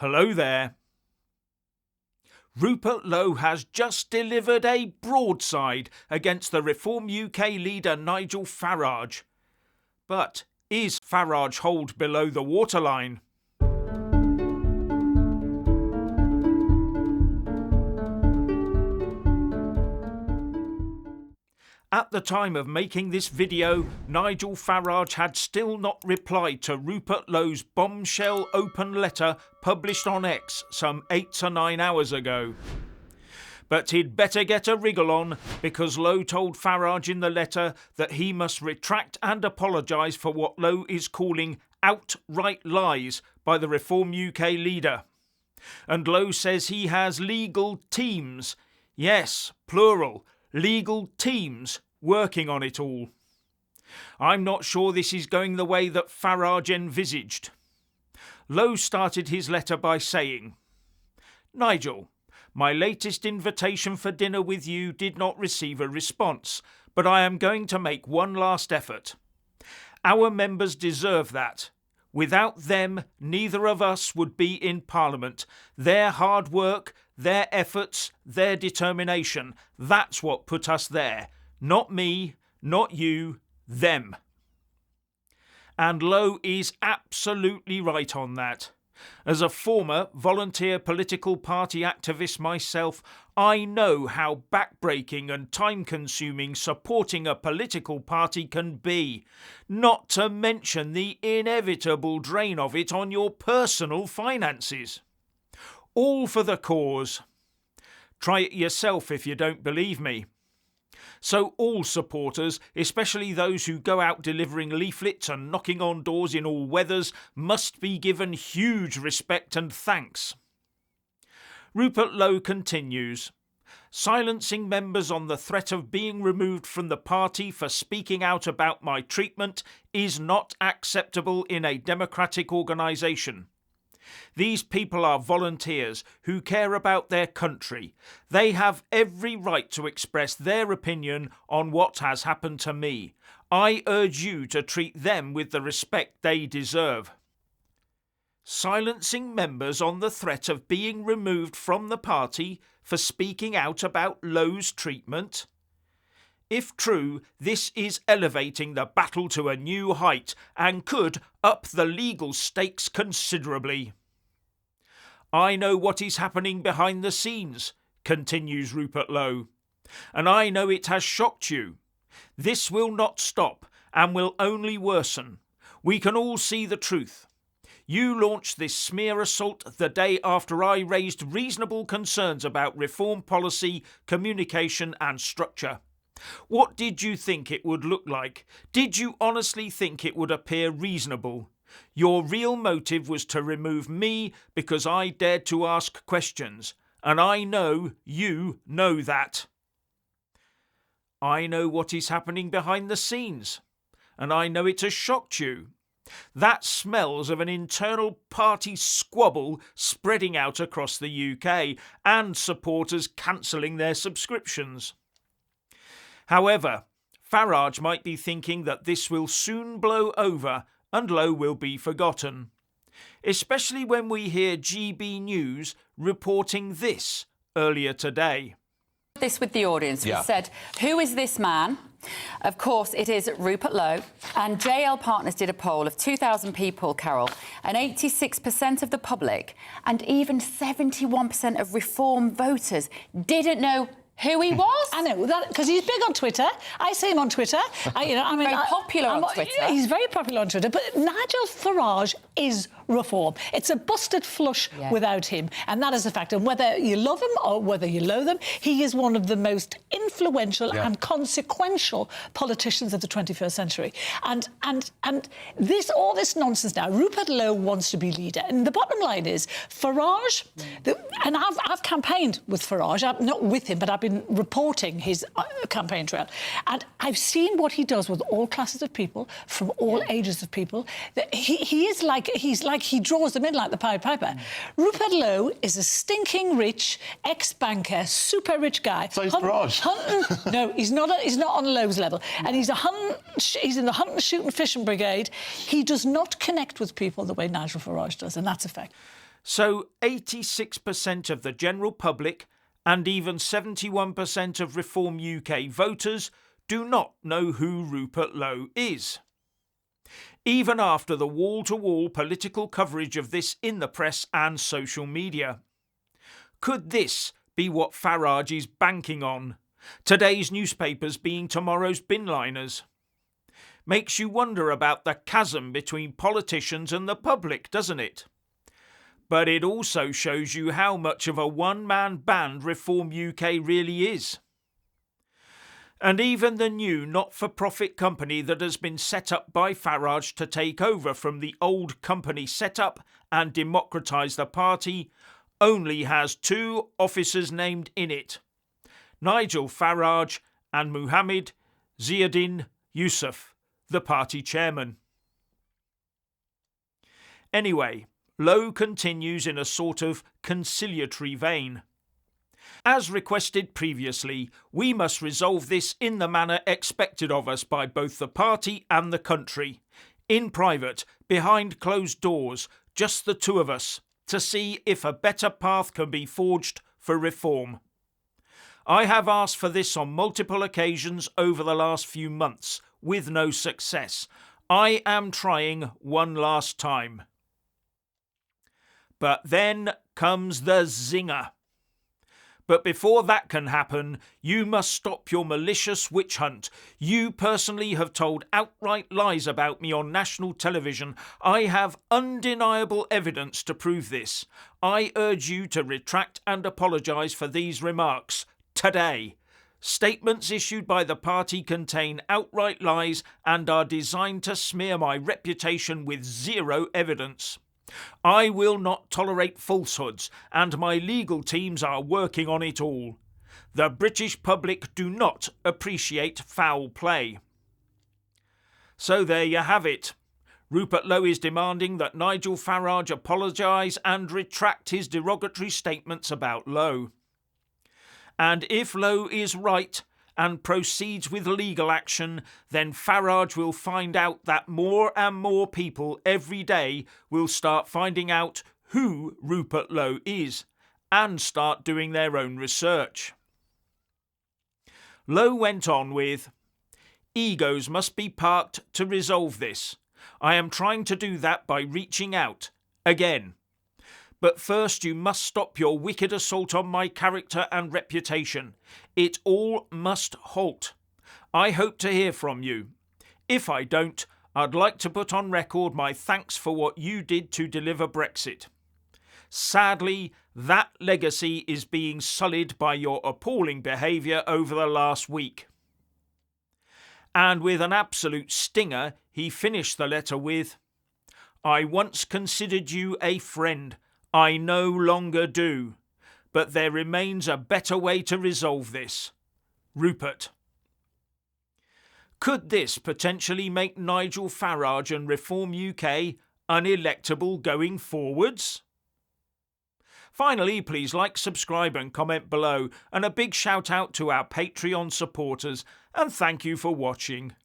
Hello there. Rupert Lowe has just delivered a broadside against the Reform UK leader Nigel Farage. But is Farage holed below the waterline? At the time of making this video, Nigel Farage had still not replied to Rupert Lowe's bombshell open letter published on X some 8 to 9 hours ago. But he'd better get a wriggle on, because Lowe told Farage in the letter that he must retract and apologise for what Lowe is calling outright lies by the Reform UK leader. And Lowe says he has legal teams, yes, plural, legal teams, working on it all. I'm not sure this is going the way that Farage envisaged. Lowe started his letter by saying, "Nigel, my latest invitation for dinner with you did not receive a response, but I am going to make one last effort. Our members deserve that. Without them, neither of us would be in Parliament. Their hard work, their efforts, their determination, that's what put us there. Not me, not you, them." And Lowe is absolutely right on that. As a former volunteer political party activist myself, I know how backbreaking and time-consuming supporting a political party can be, not to mention the inevitable drain of it on your personal finances. All for the cause. Try it yourself if you don't believe me. So all supporters, especially those who go out delivering leaflets and knocking on doors in all weathers, must be given huge respect and thanks. Rupert Lowe continues, "Silencing members on the threat of being removed from the party for speaking out about my treatment is not acceptable in a democratic organisation. These people are volunteers who care about their country. They have every right to express their opinion on what has happened to me. I urge you to treat them with the respect they deserve." Silencing members on the threat of being removed from the party for speaking out about Lowe's treatment? If true, this is elevating the battle to a new height and could up the legal stakes considerably. "I know what is happening behind the scenes," continues Rupert Lowe, "and I know it has shocked you. This will not stop and will only worsen. We can all see the truth. You launched this smear assault the day after I raised reasonable concerns about reform policy, communication and structure. What did you think it would look like? Did you honestly think it would appear reasonable? Your real motive was to remove me because I dared to ask questions, and I know you know that. I know what is happening behind the scenes, and I know it has shocked you. That smells of an internal party squabble spreading out across the UK and supporters cancelling their subscriptions. However, Farage might be thinking that this will soon blow over and Lowe will be forgotten, especially when we hear GB News reporting this earlier today. This with the audience. We said, who is this man? Of course, it is Rupert Lowe. And JL Partners did a poll of 2,000 people, Carol, and 86% of the public and even 71% of Reform voters didn't know who he was. I know that because he's big on Twitter. I see him on Twitter. Very popular on Twitter. He's very popular on Twitter. But Nigel Farage is Reform. It's a busted flush without him, and that is a fact. And whether you love him or whether you loathe him, he is one of the most influential and consequential politicians of the 21st century. And this all this nonsense now. Rupert Lowe wants to be leader, and the bottom line is Farage. And I've campaigned with Farage. I'm not with him, but I've been reporting his campaign trail, and I've seen what he does with all classes of people, from all ages of people. He's like he draws them in like the Pied Piper. Rupert Lowe is a stinking rich ex-banker, super rich guy. So he's Farage. No, he's not on Lowe's level, and he's in the hunt and shoot and fishing brigade. He does not connect with people the way Nigel Farage does, and that's a fact. So 86% of the general public and even 71% of Reform UK voters do not know who Rupert Lowe is. Even after the wall-to-wall political coverage of this in the press and social media. Could this be what Farage is banking on? Today's newspapers being tomorrow's binliners. Makes you wonder about the chasm between politicians and the public, doesn't it? But it also shows you how much of a one-man band Reform UK really is. And even the new not-for-profit company that has been set up by Farage to take over from the old company setup and democratise the party only has two officers named in it, Nigel Farage and Mohammed Ziyadin Yusuf, the party chairman. Anyway, Lowe continues in a sort of conciliatory vein. As requested previously, we must resolve this in the manner expected of us by both the party and the country, in private, behind closed doors, just the two of us, to see if a better path can be forged for reform. I have asked for this on multiple occasions over the last few months, with no success. I am trying one last time. But then comes the zinger. But before that can happen, you must stop your malicious witch hunt. You personally have told outright lies about me on national television. I have undeniable evidence to prove this. I urge you to retract and apologise for these remarks today. Statements issued by the party contain outright lies and are designed to smear my reputation with zero evidence. I will not tolerate falsehoods, and my legal teams are working on it all. The British public do not appreciate foul play. So there you have it. Rupert Lowe is demanding that Nigel Farage apologise and retract his derogatory statements about Lowe. And if Lowe is right and proceeds with legal action, then Farage will find out that more and more people every day will start finding out who Rupert Lowe is and start doing their own research. Lowe went on with, "Egos must be parked to resolve this. I am trying to do that by reaching out, again. But first you must stop your wicked assault on my character and reputation. It all must halt. I hope to hear from you. If I don't, I'd like to put on record my thanks for what you did to deliver Brexit. Sadly, that legacy is being sullied by your appalling behaviour over the last week." And with an absolute stinger, he finished the letter with, "I once considered you a friend. I no longer do. But there remains a better way to resolve this. Rupert." Could this potentially make Nigel Farage and Reform UK unelectable going forwards? Finally, please like, subscribe and comment below, and a big shout out to our Patreon supporters, and thank you for watching.